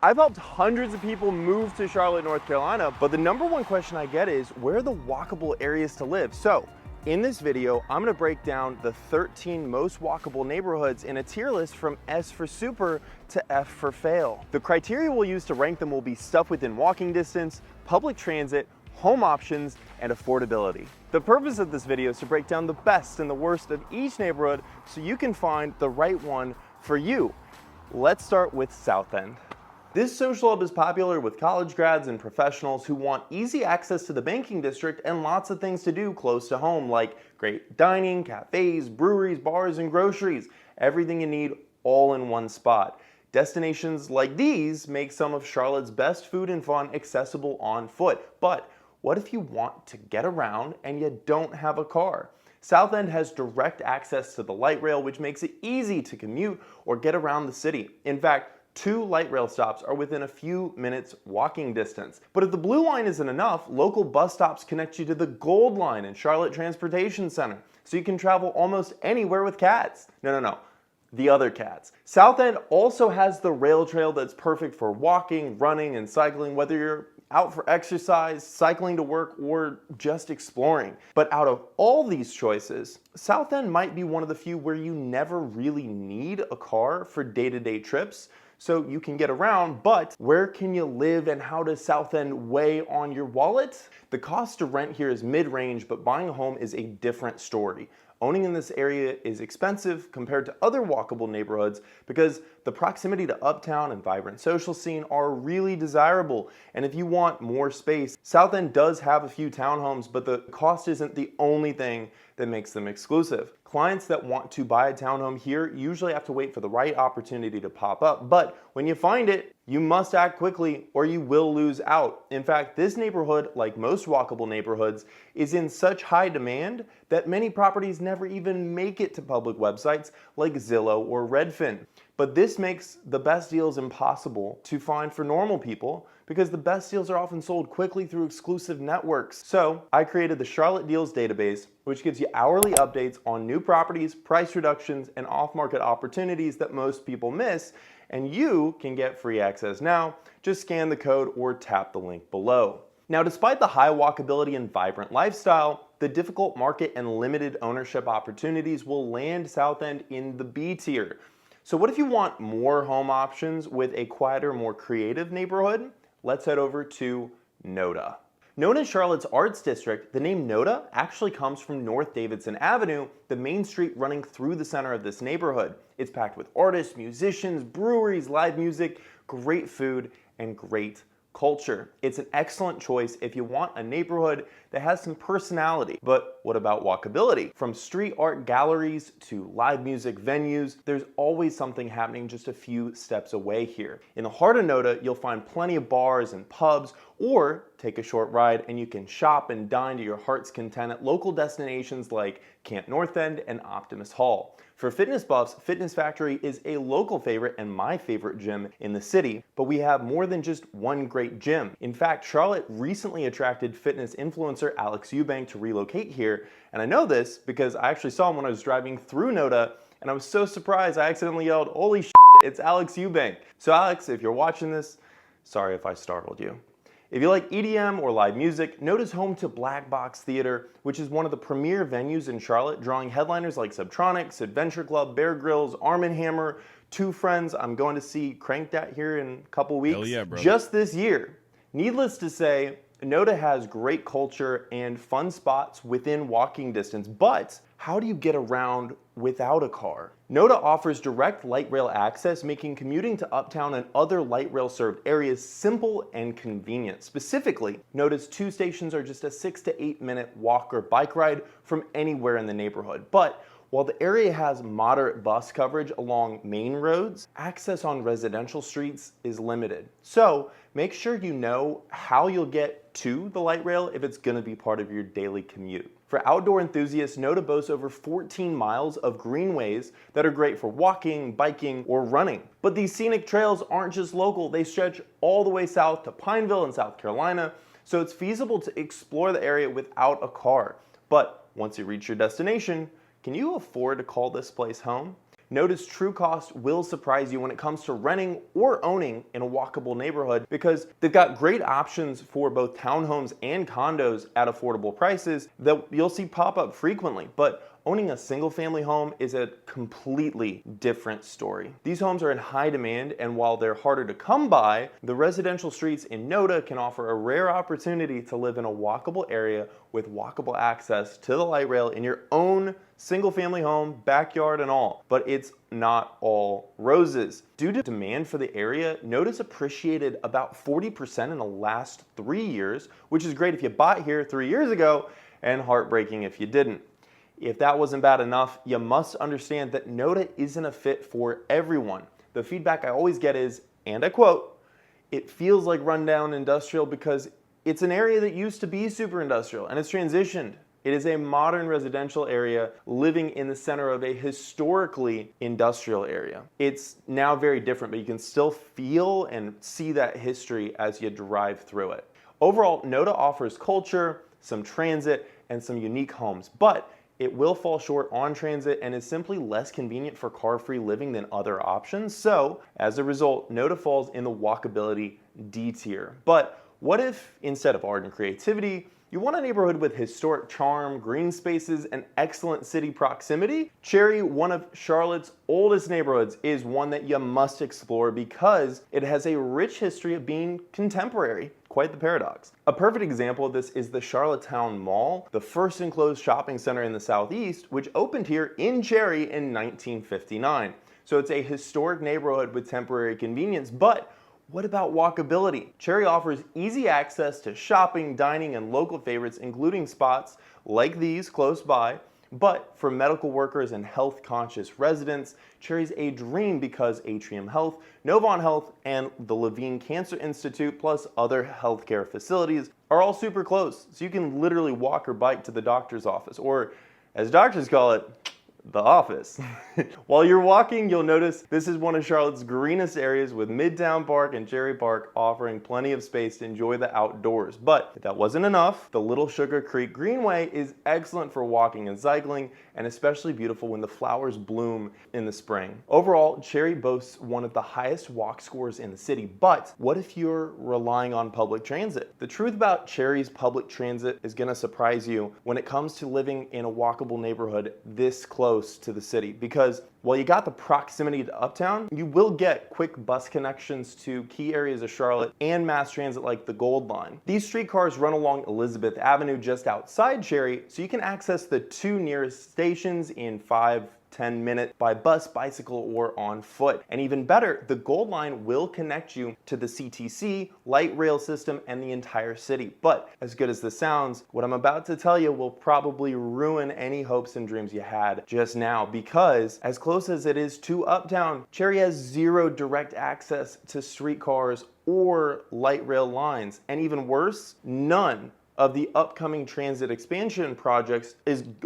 I've helped hundreds of people move to Charlotte, North Carolina, but the number one question I get is, where are the walkable areas to live? So in this video, I'm gonna break down the 13 most walkable neighborhoods in a tier list from S for super to F for fail. The criteria we'll use to rank them will be stuff within walking distance, public transit, home options, and affordability. The purpose of this video is to break down the best and the worst of each neighborhood so you can find the right one for you. Let's start with South End. This social hub is popular with college grads and professionals who want easy access to the banking district and lots of things to do close to home, like great dining, cafes, breweries, bars, and groceries. Everything you need all in one spot. Destinations like these make some of Charlotte's best food and fun accessible on foot. But what if you want to get around and you don't have a car? South End has direct access to the light rail, which makes it easy to commute or get around the city. In fact, 2 light rail stops are within a few minutes walking distance. But if the blue line isn't enough, local bus stops connect you to the gold line and Charlotte Transportation Center, so you can travel almost anywhere with cats. No, the other cats. South End also has the rail trail that's perfect for walking, running, and cycling, whether you're out for exercise, cycling to work, or just exploring. But out of all these choices, South End might be one of the few where you never really need a car for day-to-day trips. So you can get around, but where can you live and how does South End weigh on your wallet? The cost to rent here is mid-range, but buying a home is a different story. Owning in this area is expensive compared to other walkable neighborhoods because the proximity to Uptown and vibrant social scene are really desirable. And if you want more space, South End does have a few townhomes, but the cost isn't the only thing that makes them exclusive. Clients that want to buy a townhome here usually have to wait for the right opportunity to pop up, but when you find it, you must act quickly or you will lose out. In fact, this neighborhood, like most walkable neighborhoods, is in such high demand that many properties never even make it to public websites like Zillow or Redfin. But this makes the best deals impossible to find for normal people because the best deals are often sold quickly through exclusive networks. So I created the Charlotte Deals database, which gives you hourly updates on new properties, price reductions, and off-market opportunities that most people miss, and you can get free access now. Just scan the code or tap the link below. Now, despite the high walkability and vibrant lifestyle, the difficult market and limited ownership opportunities will land South End in the B tier. So what if you want more home options with a quieter, more creative neighborhood? Let's head over to NoDa. Known as Charlotte's Arts District, the name NoDa actually comes from North Davidson Avenue, the main street running through the center of this neighborhood. It's packed with artists, musicians, breweries, live music, great food, and great culture. It's an excellent choice if you want a neighborhood that has some personality. But what about walkability? From street art galleries to live music venues, there's always something happening just a few steps away here. In the heart of NoDa, you'll find plenty of bars and pubs, or take a short ride and you can shop and dine to your heart's content at local destinations like Camp North End and Optimus Hall. For fitness buffs, Fitness Factory is a local favorite and my favorite gym in the city, but we have more than just one great gym. In fact, Charlotte recently attracted fitness influencer Alex Eubank to relocate here, and I know this because I actually saw him when I was driving through NoDa, and I was so surprised I accidentally yelled, "Holy shit, it's Alex Eubank." So Alex, if you're watching this, sorry if I startled you. If you like EDM or live music, NoDa's home to Black Box Theater, which is one of the premier venues in Charlotte, drawing headliners like Subtronics, Adventure Club, Bear Grylls, Arm & Hammer, Two Friends. I'm going to see Cranked At here in a couple weeks. Hell yeah, brother. Just this year. Needless to say, NoDa has great culture and fun spots within walking distance, but how do you get around without a car? NoDa offers direct light rail access, making commuting to Uptown and other light rail served areas simple and convenient. Specifically, NoDa's 2 stations are just a 6 to 8 minute walk or bike ride from anywhere in the neighborhood. But while the area has moderate bus coverage along main roads, access on residential streets is limited. So make sure you know how you'll get to the light rail if it's going to be part of your daily commute. For outdoor enthusiasts, NoDa boasts over 14 miles of greenways that are great for walking, biking, or running. But these scenic trails aren't just local, they stretch all the way south to Pineville in South Carolina, so it's feasible to explore the area without a car. But once you reach your destination, can you afford to call this place home? NoDa's true cost will surprise you when it comes to renting or owning in a walkable neighborhood, because they've got great options for both townhomes and condos at affordable prices that you'll see pop up frequently. But owning a single family home is a completely different story. These homes are in high demand, and while they're harder to come by, the residential streets in NoDa can offer a rare opportunity to live in a walkable area with walkable access to the light rail in your own single family home, backyard and all. But it's not all roses. Due to demand for the area, NoDa's appreciated about 40% in the last 3 years, which is great if you bought here 3 years ago, and heartbreaking if you didn't. If that wasn't bad enough, you must understand that NoDa isn't a fit for everyone. The feedback I always get is, and I quote, "It feels like rundown industrial because it's an area that used to be super industrial and it's transitioned. It is a modern residential area living in the center of a historically industrial area. It's now very different, but you can still feel and see that history as you drive through it." Overall, NoDa offers culture, some transit, and some unique homes, but it will fall short on transit and is simply less convenient for car-free living than other options. So, as a result, NoDa falls in the walkability D tier. But what if, instead of art and creativity, you want a neighborhood with historic charm, green spaces, and excellent city proximity? Cherry, one of Charlotte's oldest neighborhoods, is one that you must explore because it has a rich history of being contemporary. Quite the paradox. A perfect example of this is the Charlottetown Mall, the first enclosed shopping center in the Southeast, which opened here in Cherry in 1959. So it's a historic neighborhood with temporary convenience, but what about walkability? Cherry offers easy access to shopping, dining, and local favorites, including spots like these close by. But for medical workers and health-conscious residents, Cherry's a dream because Atrium Health, Novant Health, and the Levine Cancer Institute, plus other healthcare facilities, are all super close. So you can literally walk or bike to the doctor's office, or as doctors call it, the office. While you're walking, you'll notice this is one of Charlotte's greenest areas, with Midtown Park and Cherry Park offering plenty of space to enjoy the outdoors. But if that wasn't enough, the Little Sugar Creek Greenway is excellent for walking and cycling, and especially beautiful when the flowers bloom in the spring. Overall, Cherry boasts one of the highest walk scores in the city, but what if you're relying on public transit? The truth about Cherry's public transit is gonna surprise you when it comes to living in a walkable neighborhood this close to the city, because while you got the proximity to Uptown, you will get quick bus connections to key areas of Charlotte and mass transit like the Gold Line. These streetcars run along Elizabeth Avenue just outside Cherry, so you can access the 2 nearest stations in 5-10 minutes by bus, bicycle, or on foot. And even better, the Gold Line will connect you to the CTC, light rail system, and the entire city. But as good as this sounds, what I'm about to tell you will probably ruin any hopes and dreams you had just now, because as close as it is to Uptown, Cherry has 0 direct access to streetcars or light rail lines. And even worse, none of the upcoming transit expansion projects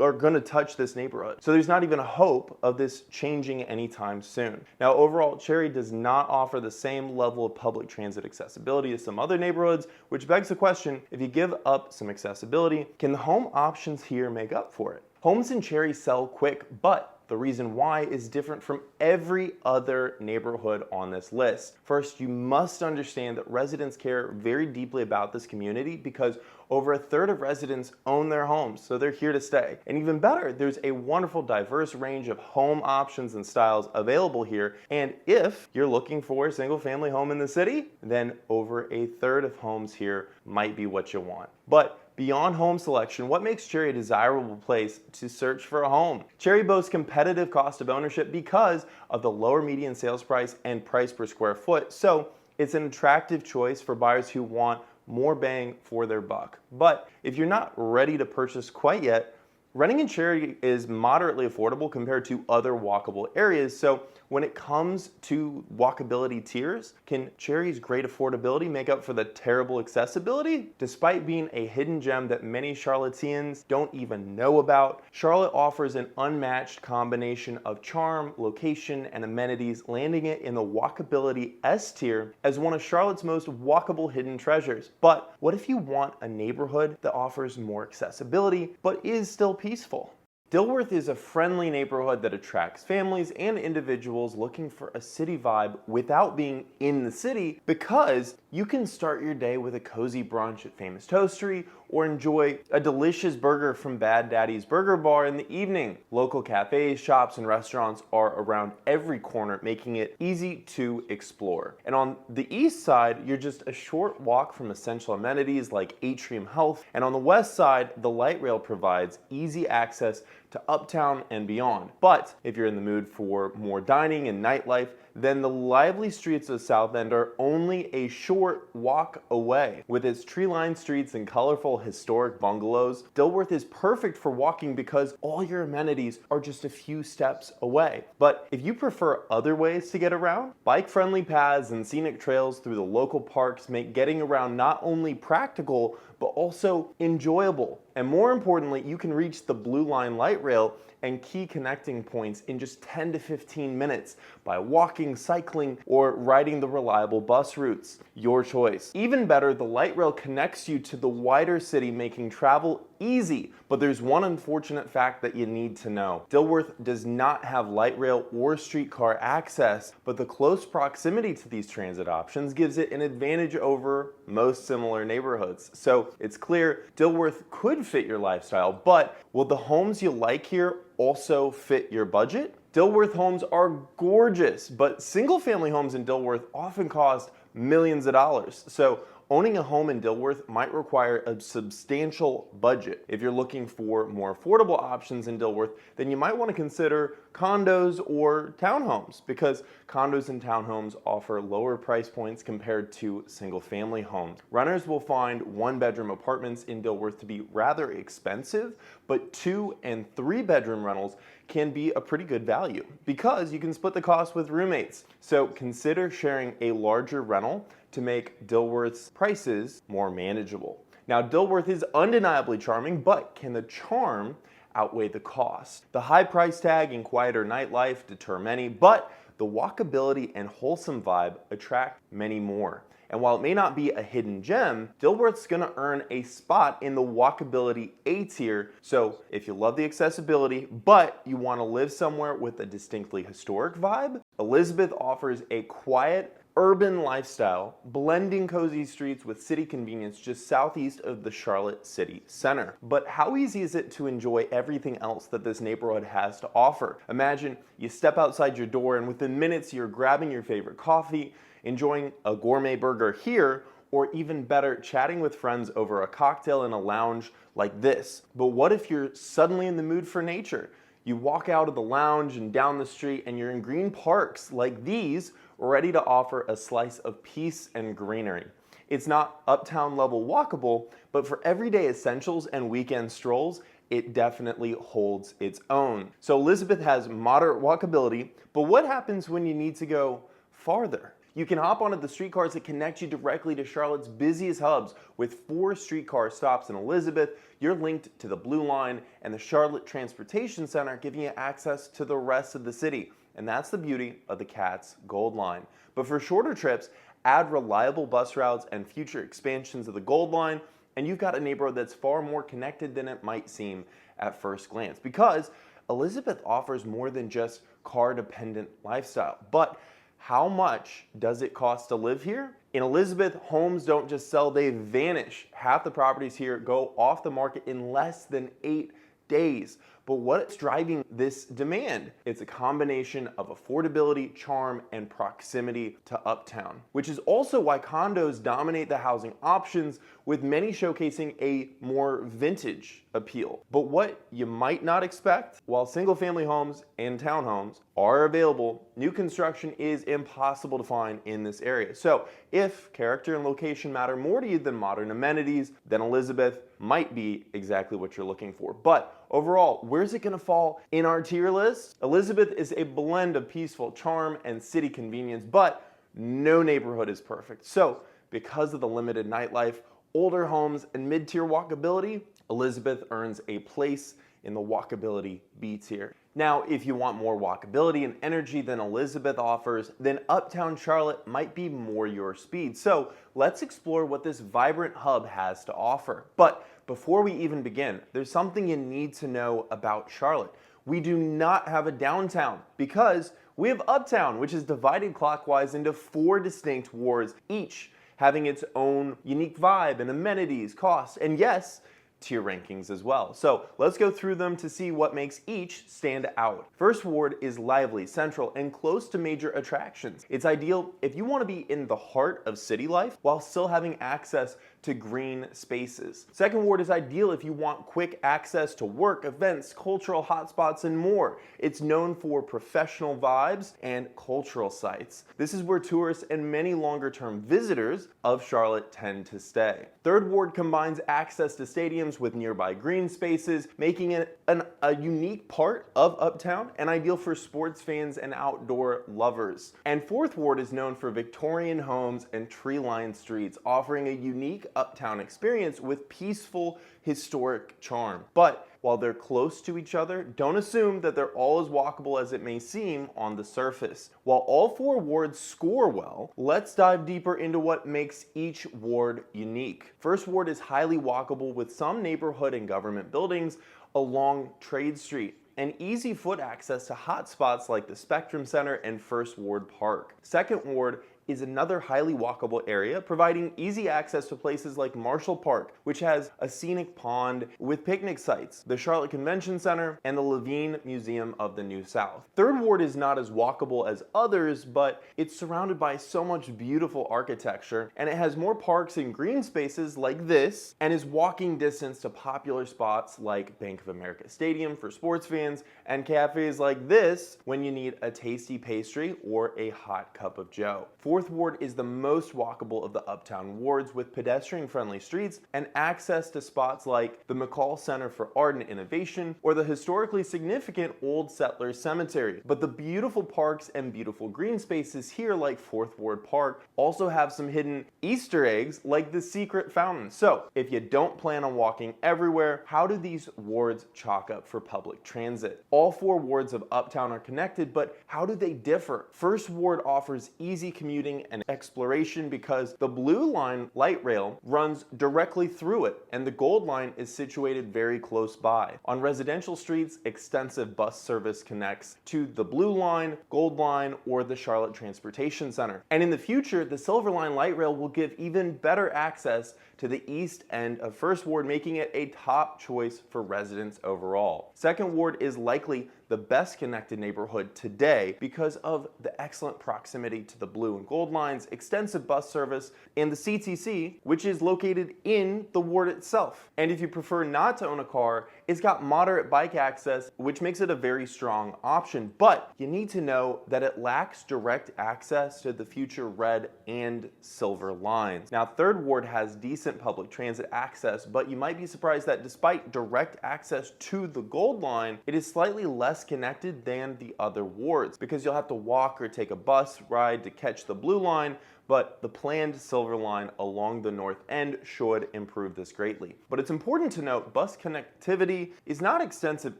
are going to touch this neighborhood. So there's not even a hope of this changing anytime soon. Now, overall, Cherry does not offer the same level of public transit accessibility as some other neighborhoods, which begs the question, if you give up some accessibility, can the home options here make up for it? Homes in Cherry sell quick, but the reason why is different from every other neighborhood on this list. First, you must understand that residents care very deeply about this community because over 1/3 of residents own their homes, so they're here to stay. And even better, there's a wonderful diverse range of home options and styles available here. And if you're looking for a single family home in the city, then over 1/3 of homes here might be what you want. But beyond home selection, what makes Cherry a desirable place to search for a home? Cherry boasts competitive cost of ownership because of the lower median sales price and price per square foot, so it's an attractive choice for buyers who want more bang for their buck. But if you're not ready to purchase quite yet, renting in Cherry is moderately affordable compared to other walkable areas. So when it comes to walkability tiers, can Cherry's great affordability make up for the terrible accessibility? Despite being a hidden gem that many Charlotteans don't even know about, Charlotte offers an unmatched combination of charm, location, and amenities, landing it in the walkability S tier as one of Charlotte's most walkable hidden treasures. But what if you want a neighborhood that offers more accessibility but is still peaceful? Dilworth is a friendly neighborhood that attracts families and individuals looking for a city vibe without being in the city, because you can start your day with a cozy brunch at Famous Toastery or enjoy a delicious burger from Bad Daddy's Burger Bar in the evening. Local cafes, shops, and restaurants are around every corner, making it easy to explore. And on the east side, you're just a short walk from essential amenities like Atrium Health, and on the west side, the light rail provides easy access to Uptown and beyond. But if you're in the mood for more dining and nightlife, then the lively streets of South End are only a short walk away. With its tree-lined streets and colorful historic bungalows, Dilworth is perfect for walking because all your amenities are just a few steps away. But if you prefer other ways to get around, bike-friendly paths and scenic trails through the local parks make getting around not only practical, but also enjoyable. And more importantly, you can reach the Blue Line light rail and key connecting points in just 10 to 15 minutes by walking, cycling, or riding the reliable bus routes. Your choice. Even better, the light rail connects you to the wider city, making travel easy. But there's one unfortunate fact that you need to know. Dilworth does not have light rail or streetcar access, but the close proximity to these transit options gives it an advantage over most similar neighborhoods. So it's clear Dilworth could fit your lifestyle, but will the homes you like here also fit your budget? Dilworth homes are gorgeous, but single-family homes in Dilworth often cost millions of dollars. So owning a home in Dilworth might require a substantial budget. If you're looking for more affordable options in Dilworth, then you might want to consider condos or townhomes, because condos and townhomes offer lower price points compared to single-family homes. Renters will find one-bedroom apartments in Dilworth to be rather expensive, but 2- and 3-bedroom rentals can be a pretty good value because you can split the cost with roommates. So consider sharing a larger rental to make Dilworth's prices more manageable. Now, Dilworth is undeniably charming, but can the charm outweigh the cost? The high price tag and quieter nightlife deter many, but the walkability and wholesome vibe attract many more. And while it may not be a hidden gem, Dilworth's gonna earn a spot in the walkability A tier. So if you love the accessibility, but you wanna live somewhere with a distinctly historic vibe, Elizabeth offers a quiet, urban lifestyle, blending cozy streets with city convenience just southeast of the Charlotte city center. But how easy is it to enjoy everything else that this neighborhood has to offer? Imagine you step outside your door and within minutes you're grabbing your favorite coffee, enjoying a gourmet burger here, or even better, chatting with friends over a cocktail in a lounge like this. But what if you're suddenly in the mood for nature? You walk out of the lounge and down the street and you're in green parks like these, ready to offer a slice of peace and greenery. It's not Uptown level walkable, but for everyday essentials and weekend strolls, it definitely holds its own. So Elizabeth has moderate walkability, but what happens when you need to go farther? You can hop onto the streetcars that connect you directly to Charlotte's busiest hubs. With 4 streetcar stops in Elizabeth, you're linked to the Blue Line and the Charlotte Transportation Center, giving you access to the rest of the city. And that's the beauty of the CATS Gold Line. But for shorter trips, add reliable bus routes and future expansions of the Gold Line, and you've got a neighborhood that's far more connected than it might seem at first glance. Because Elizabeth offers more than just car-dependent lifestyle. But how much does it cost to live here? In Elizabeth, homes don't just sell, they vanish. Half the properties here go off the market in less than 8 days. But what's driving this demand? It's a combination of affordability, charm, and proximity to Uptown, which is also why condos dominate the housing options, with many showcasing a more vintage appeal. But what you might not expect, while single-family homes and townhomes are available, new construction is impossible to find in this area. So if character and location matter more to you than modern amenities, then Elizabeth might be exactly what you're looking for. But overall, where's it gonna fall in our tier list? Elizabeth is a blend of peaceful charm and city convenience, but no neighborhood is perfect. So because of the limited nightlife, older homes, and mid-tier walkability, Elizabeth earns a place in the walkability B tier. Now, if you want more walkability and energy than Elizabeth offers, then Uptown Charlotte might be more your speed. So let's explore what this vibrant hub has to offer. But before we even begin, there's something you need to know about Charlotte. We do not have a downtown because we have Uptown, which is divided clockwise into 4 distinct wards, each having its own unique vibe and amenities, costs, and yes, tier rankings as well. So let's go through them to see what makes each stand out. First ward is lively, central, and close to major attractions. It's ideal if you want to be in the heart of city life while still having access to green spaces. Second ward is ideal if you want quick access to work, events, cultural hotspots, and more. It's known for professional vibes and cultural sites. This is where tourists and many longer-term visitors of Charlotte tend to stay. Third ward combines access to stadiums with nearby green spaces, making it a unique part of Uptown and ideal for sports fans and outdoor lovers. And fourth ward is known for Victorian homes and tree-lined streets, offering a unique Uptown experience with peaceful, historic charm. But while they're close to each other, don't assume that they're all as walkable as it may seem on the surface. While all 4 wards score well, let's dive deeper into what makes each ward unique. First ward is highly walkable with some neighborhood and government buildings along Trade Street, and easy foot access to hotspots like the Spectrum Center and First Ward Park. Second ward is another highly walkable area, providing easy access to places like Marshall Park, which has a scenic pond with picnic sites, the Charlotte Convention Center, and the Levine Museum of the New South. Third ward is not as walkable as others, but it's surrounded by so much beautiful architecture, and it has more parks and green spaces like this, and is walking distance to popular spots like Bank of America Stadium for sports fans, and cafes like this when you need a tasty pastry or a hot cup of joe. Fourth ward is the most walkable of the Uptown wards, with pedestrian-friendly streets and access to spots like the McCall Center for Art and Innovation or the historically significant Old Settlers Cemetery. But the beautiful parks and beautiful green spaces here, like Fourth Ward Park, also have some hidden Easter eggs like the secret fountain. So if you don't plan on walking everywhere, how do these wards chalk up for public transit? All 4 wards of Uptown are connected, but how do they differ? First ward offers easy commuting and exploration because the blue line light rail runs directly through it, and the gold line is situated very close by. On residential streets, extensive bus service connects to the blue line, gold line, or the Charlotte Transportation Center. And in the future, the silver line light rail will give even better access to the east end of First Ward, making it a top choice for residents overall. Second ward is likely the best connected neighborhood today because of the excellent proximity to the blue and gold lines, extensive bus service, and the CTC, which is located in the ward itself. And if you prefer not to own a car, it's got moderate bike access, which makes it a very strong option. But you need to know that it lacks direct access to the future red and silver lines. Now, Third Ward has decent public transit access, but you might be surprised that despite direct access to the gold line, it is slightly less connected than the other wards because you'll have to walk or take a bus ride to catch the blue line, but the planned silver line along the north end should improve this greatly. But it's important to note bus connectivity is not extensive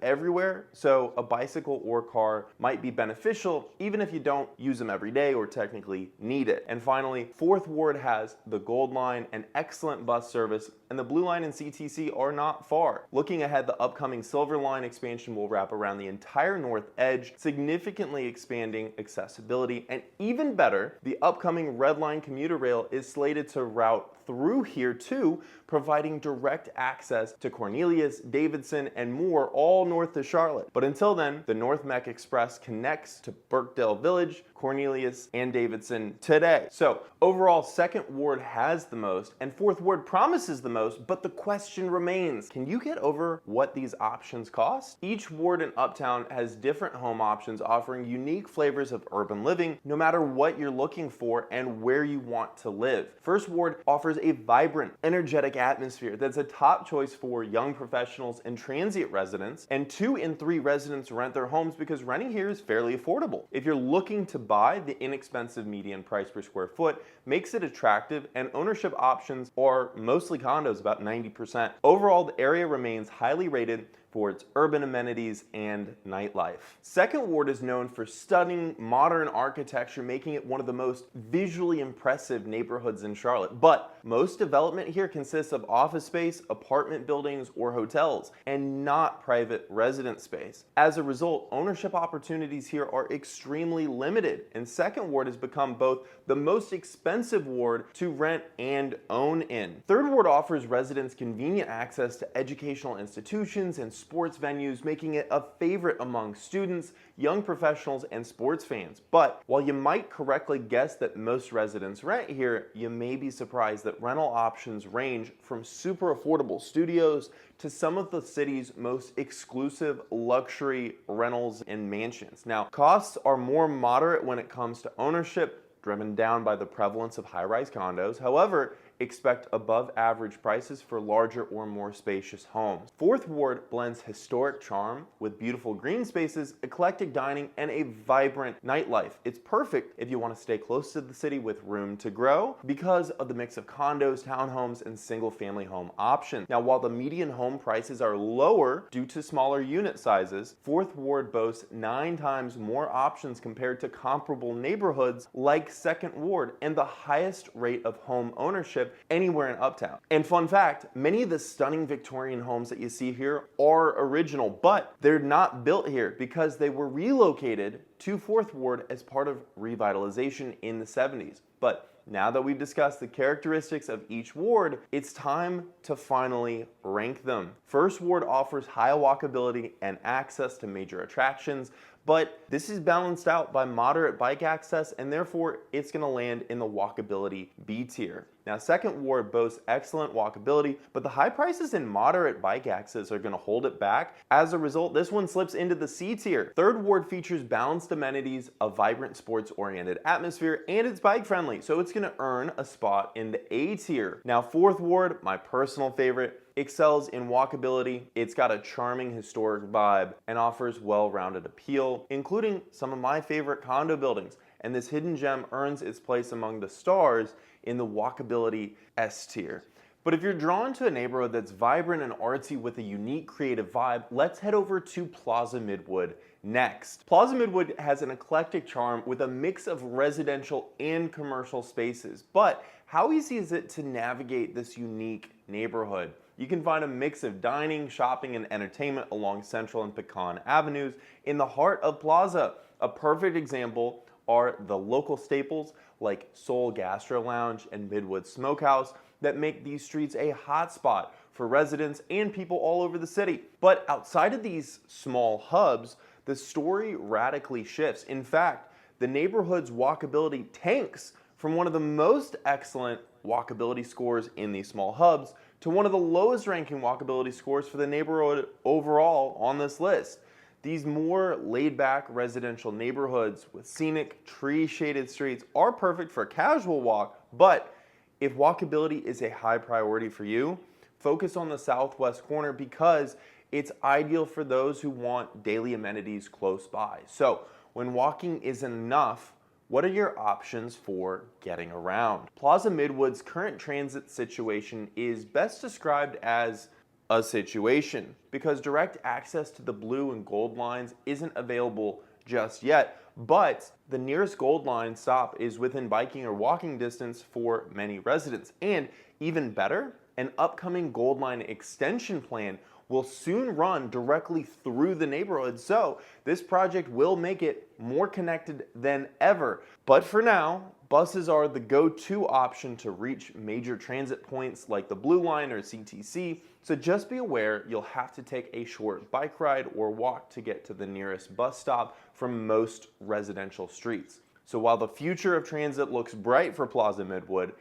everywhere, so a bicycle or car might be beneficial even if you don't use them every day or technically need it. And finally, Fourth Ward has the gold line and excellent bus service, and the blue line and CTC are not far. Looking ahead, the upcoming silver line expansion will wrap around the entire north edge, significantly expanding accessibility. And even better, the upcoming red line commuter rail is slated to route through here too, providing direct access to Cornelius, Davidson, and more, all north to Charlotte. But until then, the North Mech Express connects to Birkdale Village, Cornelius, and Davidson today. So overall, Second Ward has the most, and Fourth Ward promises the most, but the question remains, can you get over what these options cost? Each ward in Uptown has different home options offering unique flavors of urban living, no matter what you're looking for and where you want to live. First Ward offers a vibrant, energetic atmosphere that's a top choice for young professionals and transient residents, and 2 in 3 residents rent their homes because renting here is fairly affordable. If you're looking to buy, the inexpensive median price per square foot makes it attractive, and ownership options are mostly condos, about 90%. Overall, the area remains highly rated for its urban amenities and nightlife. Second Ward is known for stunning modern architecture, making it one of the most visually impressive neighborhoods in Charlotte. But most development here consists of office space, apartment buildings, or hotels, and not private residence space. As a result, ownership opportunities here are extremely limited, and Second Ward has become both the most expensive ward to rent and own in. Third Ward offers residents convenient access to educational institutions and sports venues, making it a favorite among students, young professionals, and sports fans. But while you might correctly guess that most residents rent here, you may be surprised that rental options range from super affordable studios to some of the city's most exclusive luxury rentals and mansions. Now, costs are more moderate when it comes to ownership, driven down by the prevalence of high-rise condos. However, expect above average prices for larger or more spacious homes. Fourth Ward blends historic charm with beautiful green spaces, eclectic dining, and a vibrant nightlife. It's perfect if you want to stay close to the city with room to grow because of the mix of condos, townhomes, and single-family home options. Now, while the median home prices are lower due to smaller unit sizes, Fourth Ward boasts 9 times more options compared to comparable neighborhoods like Second Ward, and the highest rate of home ownership anywhere in Uptown. And fun fact, many of the stunning Victorian homes that you see here are original, but they're not built here because they were relocated to Fourth Ward as part of revitalization in the 70s. But now that we've discussed the characteristics of each ward, it's time to finally rank them. First Ward offers high walkability and access to major attractions, but this is balanced out by moderate bike access, and therefore it's going to land in the walkability B tier. Now, Second Ward boasts excellent walkability, but the high prices and moderate bike access are going to hold it back. As a result, this one slips into the C tier. Third Ward features balanced amenities, a vibrant sports-oriented atmosphere, and it's bike-friendly, so it's going to earn a spot in the A tier. Now, Fourth Ward, my personal favorite, excels in walkability. It's got a charming historic vibe and offers well-rounded appeal, including some of my favorite condo buildings. And this hidden gem earns its place among the stars in the walkability S tier. But if you're drawn to a neighborhood that's vibrant and artsy with a unique creative vibe, let's head over to Plaza Midwood next. Plaza Midwood has an eclectic charm with a mix of residential and commercial spaces. But how easy is it to navigate this unique neighborhood? You can find a mix of dining, shopping, and entertainment along Central and Pecan Avenues in the heart of Plaza. A perfect example are the local staples like Soul Gastro Lounge and Midwood Smokehouse that make these streets a hotspot for residents and people all over the city. But outside of these small hubs, the story radically shifts. In fact, the neighborhood's walkability tanks from one of the most excellent walkability scores in these small hubs to one of the lowest ranking walkability scores for the neighborhood overall on this list. These more laid-back residential neighborhoods with scenic, tree-shaded streets are perfect for a casual walk, but if walkability is a high priority for you, focus on the southwest corner because it's ideal for those who want daily amenities close by. So when walking isn't enough, what are your options for getting around? Plaza Midwood's current transit situation is best described as a situation because direct access to the blue and gold lines isn't available just yet, but the nearest gold line stop is within biking or walking distance for many residents. And even better, an upcoming gold line extension plan will soon run directly through the neighborhood, so this project will make it more connected than ever. But for now, buses are the go-to option to reach major transit points like the Blue Line or CTC, so just be aware you'll have to take a short bike ride or walk to get to the nearest bus stop from most residential streets. So while the future of transit looks bright for Plaza Midwood,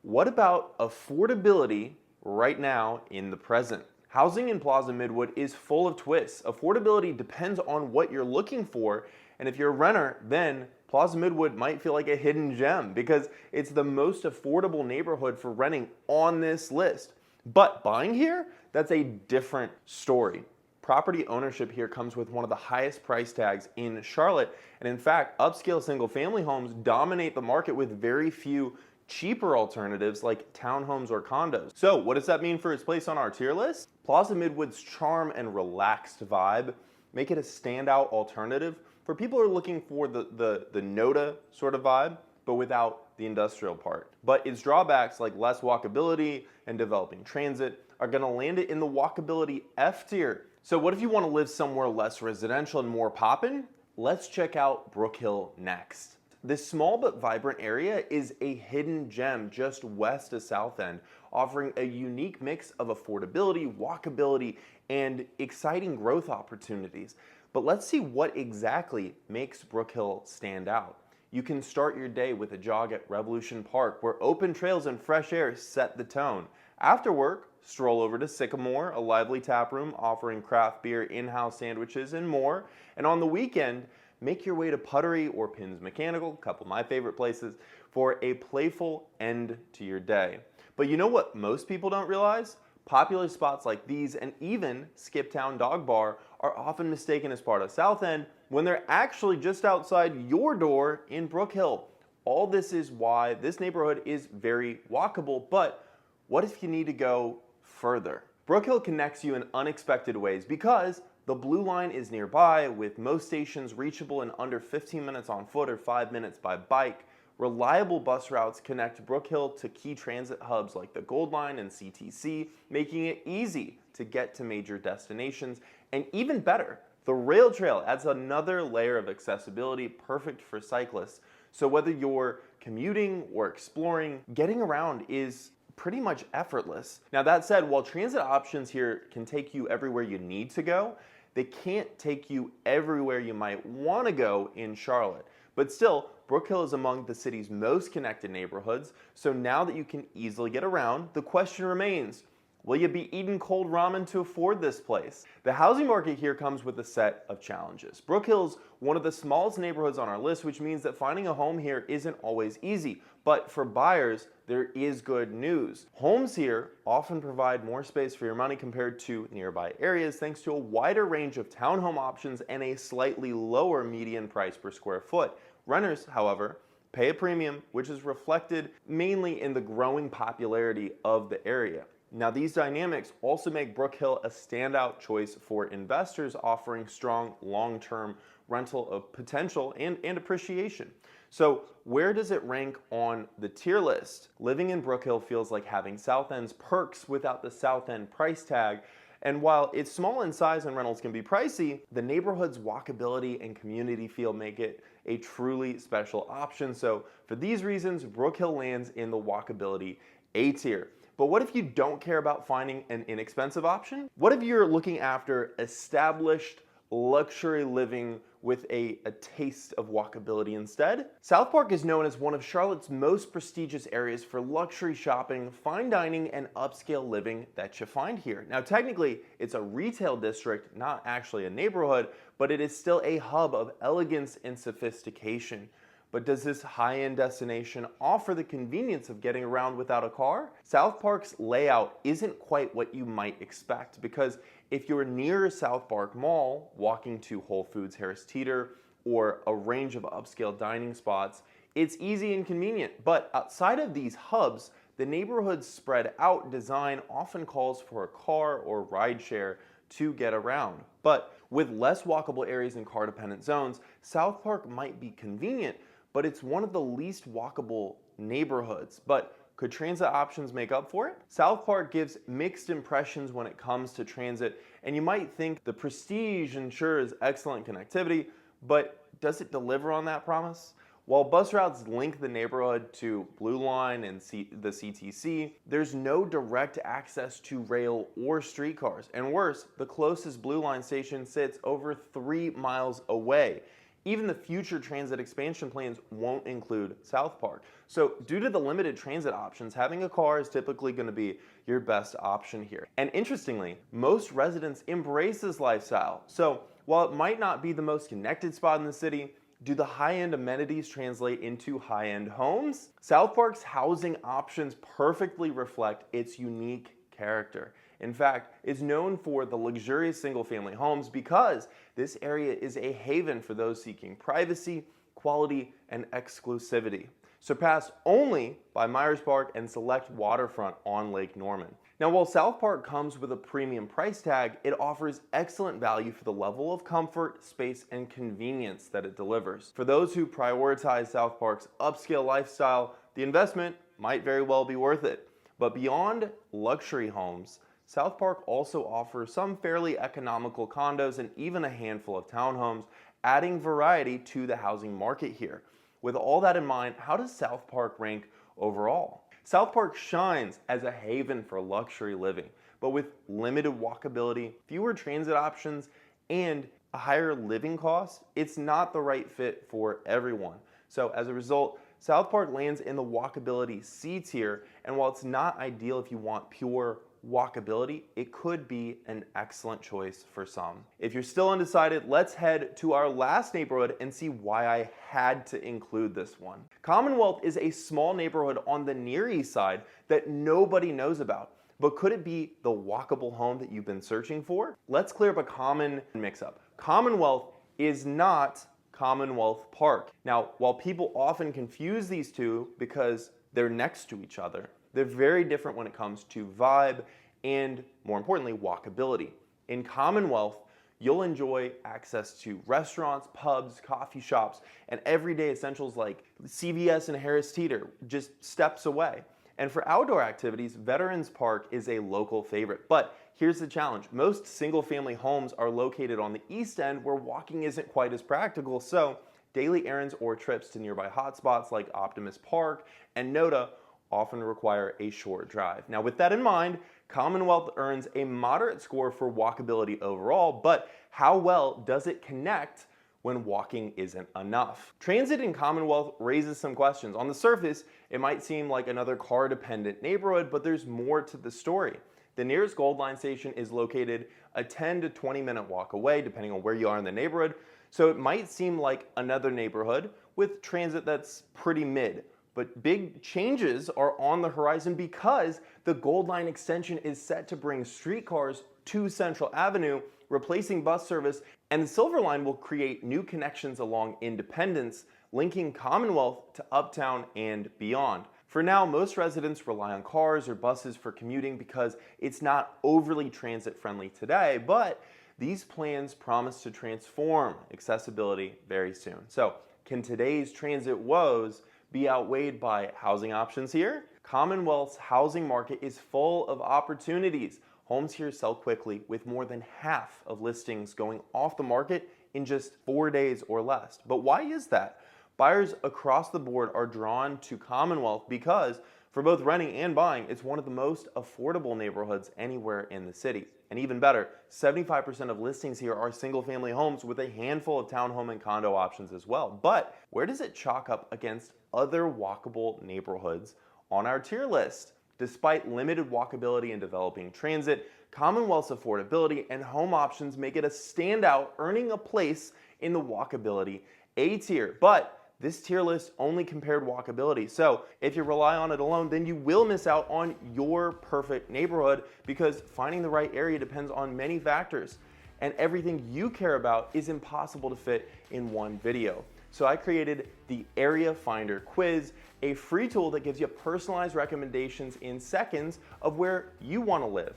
what about affordability right now in the present? Housing in Plaza Midwood is full of twists. Affordability depends on what you're looking for, and if you're a renter, then Plaza Midwood might feel like a hidden gem because it's the most affordable neighborhood for renting on this list. But buying here, that's a different story. Property ownership here comes with one of the highest price tags in Charlotte, and in fact, upscale single-family homes dominate the market with very few cheaper alternatives like townhomes or condos. So what does that mean for its place on our tier list? Plaza Midwood's charm and relaxed vibe make it a standout alternative for people who are looking for the NoDa sort of vibe, but without the industrial part. But its drawbacks like less walkability and developing transit are going to land it in the walkability F tier. So what if you want to live somewhere less residential and more poppin'? Let's check out Brook Hill next. This small but vibrant area is a hidden gem just west of South End, offering a unique mix of affordability, walkability, and exciting growth opportunities. But let's see what exactly makes Brook Hill stand out. You can start your day with a jog at Revolution Park, where open trails and fresh air set the tone. After work, stroll over to Sycamore, a lively tap room offering craft beer, in-house sandwiches, and more. And on the weekend, make your way to Puttery or Pins Mechanical, a couple of my favorite places, for a playful end to your day. But you know what most people don't realize? Popular spots like these and even Skiptown Dog Bar are often mistaken as part of South End when they're actually just outside your door in Brook Hill. All this is why this neighborhood is very walkable, but what if you need to go further? Brook Hill connects you in unexpected ways because the Blue Line is nearby, with most stations reachable in under 15 minutes on foot or 5 minutes by bike. Reliable bus routes connect Brook Hill to key transit hubs like the Gold Line and CTC, making it easy to get to major destinations. And even better, the rail trail adds another layer of accessibility, perfect for cyclists. So whether you're commuting or exploring, getting around is pretty much effortless. Now that said, while transit options here can take you everywhere you need to go, they can't take you everywhere you might want to go in Charlotte. But still, Brook Hill is among the city's most connected neighborhoods, so now that you can easily get around, the question remains, will you be eating cold ramen to afford this place? The housing market here comes with a set of challenges. Brook Hill's one of the smallest neighborhoods on our list, which means that finding a home here isn't always easy. But for buyers, there is good news. Homes here often provide more space for your money compared to nearby areas, thanks to a wider range of townhome options and a slightly lower median price per square foot. Renters, however, pay a premium, which is reflected mainly in the growing popularity of the area. Now, these dynamics also make Brook Hill a standout choice for investors, offering strong long-term rental potential and appreciation. So where does it rank on the tier list? Living in Brook Hill feels like having South End's perks without the South End price tag. And while it's small in size and rentals can be pricey, the neighborhood's walkability and community feel make it a truly special option. So for these reasons, Brook Hill lands in the walkability A tier. But what if you don't care about finding an inexpensive option? What if you're looking after established luxury living with a taste of walkability instead? South Park is known as one of Charlotte's most prestigious areas for luxury shopping, fine dining, and upscale living that you find here. Now, technically, it's a retail district, not actually a neighborhood, but it is still a hub of elegance and sophistication. But does this high-end destination offer the convenience of getting around without a car? South Park's layout isn't quite what you might expect, because if you're near South Park Mall, walking to Whole Foods Harris Teeter, or a range of upscale dining spots, it's easy and convenient. But outside of these hubs, the neighborhood's spread out design often calls for a car or rideshare to get around. But with less walkable areas and car-dependent zones, South Park might be convenient, but it's one of the least walkable neighborhoods. But could transit options make up for it? South Park gives mixed impressions when it comes to transit, and you might think the Prestige ensures excellent connectivity, but does it deliver on that promise? While bus routes link the neighborhood to Blue Line and the CTC, there's no direct access to rail or streetcars. And worse, the closest Blue Line station sits over 3 miles away. Even the future transit expansion plans won't include South Park. So due to the limited transit options, having a car is typically going to be your best option here. And interestingly, most residents embrace this lifestyle. So while it might not be the most connected spot in the city, do the high-end amenities translate into high-end homes? South Park's housing options perfectly reflect its unique character. In fact, it's known for the luxurious single-family homes because this area is a haven for those seeking privacy, quality, and exclusivity. surpassed only by Myers Park and select waterfront on Lake Norman. Now, while South Park comes with a premium price tag, it offers excellent value for the level of comfort, space, and convenience that it delivers. For those who prioritize South Park's upscale lifestyle, the investment might very well be worth it. But beyond luxury homes, South Park also offers some fairly economical condos and even a handful of townhomes, adding variety to the housing market here. With all that in mind, how does South Park rank overall? South Park shines as a haven for luxury living, but with limited walkability, fewer transit options, and a higher living cost, it's not the right fit for everyone. So as a result, South Park lands in the walkability C tier, and while it's not ideal if you want pure walkability, it could be an excellent choice for some. If you're still undecided, let's head to our last neighborhood and see why I had to include this one. Commonwealth is a small neighborhood on the Near East Side that nobody knows about. But could it be the walkable home that you've been searching for? Let's clear up a common mix-up. Commonwealth is not Commonwealth Park. Now, while people often confuse these two because they're next to each other, they're very different when it comes to vibe and, more importantly, walkability. In Commonwealth, you'll enjoy access to restaurants, pubs, coffee shops, and everyday essentials like CVS and Harris Teeter, just steps away. And for outdoor activities, Veterans Park is a local favorite. But here's the challenge. Most single-family homes are located on the East End where walking isn't quite as practical, so daily errands or trips to nearby hotspots like Optimus Park and NoDa often require a short drive. Now, with that in mind, Commonwealth earns a moderate score for walkability overall, but how well does it connect when walking isn't enough? Transit in Commonwealth raises some questions. On the surface, it might seem like another car-dependent neighborhood, but there's more to the story. The nearest Gold Line station is located a 10 to 20 minute walk away, depending on where you are in the neighborhood, so it might seem like another neighborhood with transit that's pretty mid. But big changes are on the horizon because the Gold Line extension is set to bring streetcars to Central Avenue, replacing bus service, and the Silver Line will create new connections along Independence, linking Commonwealth to Uptown and beyond. For now, most residents rely on cars or buses for commuting because it's not overly transit friendly today, but these plans promise to transform accessibility very soon. So, can today's transit woes be outweighed by housing options here? Commonwealth's housing market is full of opportunities. Homes here sell quickly, with more than half of listings going off the market in just 4 days or less. But why is that? Buyers across the board are drawn to Commonwealth because for both renting and buying, it's one of the most affordable neighborhoods anywhere in the city. And even better, 75% of listings here are single-family homes with a handful of townhome and condo options as well. But where does it chalk up against other walkable neighborhoods on our tier list? Despite limited walkability and developing transit, Commonwealth's affordability and home options make it a standout, earning a place in the walkability A tier. But this tier list only compared walkability, so if you rely on it alone, then you will miss out on your perfect neighborhood because finding the right area depends on many factors, and everything you care about is impossible to fit in one video. So I created the Area Finder Quiz, a free tool that gives you personalized recommendations in seconds of where you want to live.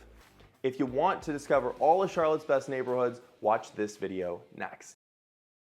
If you want to discover all of Charlotte's best neighborhoods, watch this video next.